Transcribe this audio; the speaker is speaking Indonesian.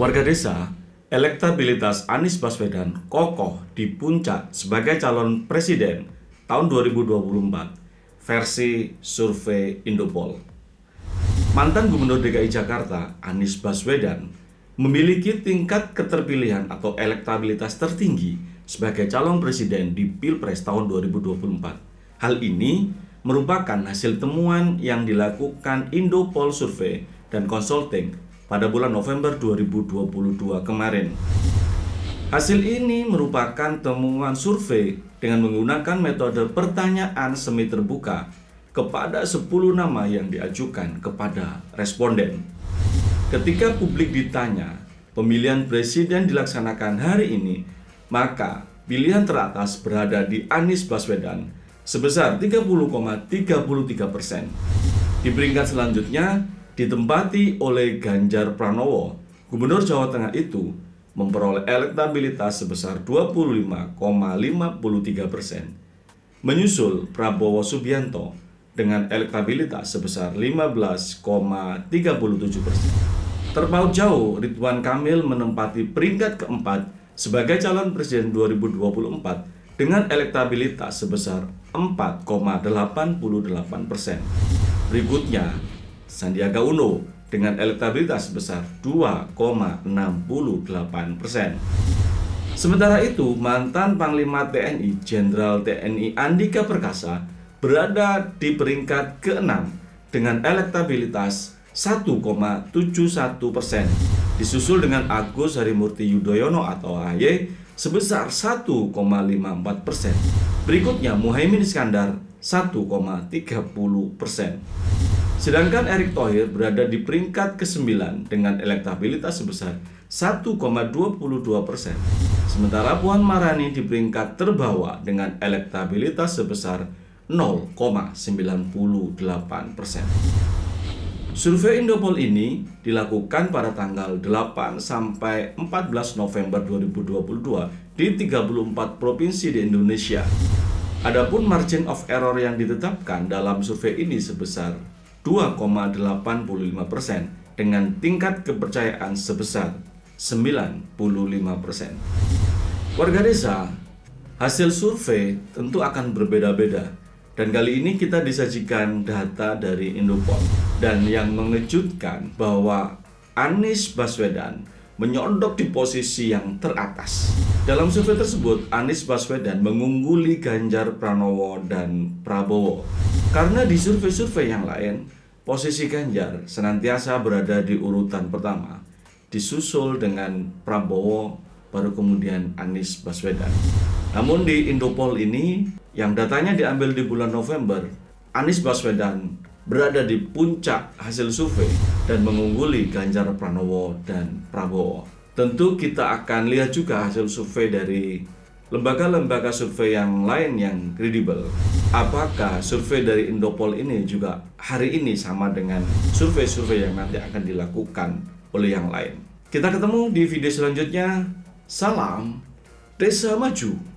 Warga desa, elektabilitas Anies Baswedan kokoh di puncak sebagai calon presiden tahun 2024 versi survei Indopol. Mantan Gubernur DKI Jakarta, Anies Baswedan, memiliki tingkat keterpilihan atau elektabilitas tertinggi sebagai calon presiden di Pilpres tahun 2024. Hal ini merupakan hasil temuan yang dilakukan Indopol Survei dan Consulting pada bulan November 2022 kemarin. Hasil ini merupakan temuan survei dengan menggunakan metode pertanyaan semi terbuka kepada 10 nama yang diajukan kepada responden. Ketika publik ditanya, pemilihan presiden dilaksanakan hari ini, maka pilihan teratas berada di Anies Baswedan sebesar 30,33%. Di peringkat selanjutnya ditempati oleh Ganjar Pranowo. Gubernur Jawa Tengah itu memperoleh elektabilitas sebesar 25,53%. Menyusul Prabowo Subianto dengan elektabilitas sebesar 15,37%. Terpaut jauh, Ridwan Kamil menempati peringkat keempat sebagai calon presiden 2024 dengan elektabilitas sebesar 4,88%. Berikutnya, Sandiaga Uno dengan elektabilitas sebesar 2,68%. Sementara itu, mantan Panglima TNI Jenderal TNI Andika Perkasa berada di peringkat ke-6 dengan elektabilitas 1,71%, disusul dengan Agus Harimurti Yudhoyono atau AHY sebesar 1,54%. Berikutnya Muhaimin Iskandar 1,30%. Sedangkan Erick Thohir berada di peringkat ke-9 dengan elektabilitas sebesar 1,22%. Sementara Puan Maharani di peringkat terbawah dengan elektabilitas sebesar 0,98%. Survei Indopol ini dilakukan pada tanggal 8 sampai 14 November 2022 di 34 provinsi di Indonesia. Adapun margin of error yang ditetapkan dalam survei ini sebesar 2,85% dengan tingkat kepercayaan sebesar 95%. Warga desa, hasil survei tentu akan berbeda-beda. Dan kali ini kita disajikan data dari Indopol. Dan yang mengejutkan bahwa Anies Baswedan menyondok di posisi yang teratas. Dalam survei tersebut, Anies Baswedan mengungguli Ganjar Pranowo dan Prabowo. Karena di survei-survei yang lain, posisi Ganjar senantiasa berada di urutan pertama, disusul dengan Prabowo, baru kemudian Anies Baswedan. Namun di Indopol ini, yang datanya diambil di bulan November, Anies Baswedan berada di puncak hasil survei dan mengungguli Ganjar Pranowo dan Prabowo. Tentu kita akan lihat juga hasil survei dari lembaga-lembaga survei yang lain yang kredibel. Apakah survei dari Indopol ini juga hari ini sama dengan survei-survei yang nanti akan dilakukan oleh yang lain? Kita ketemu di video selanjutnya. Salam Desa Maju.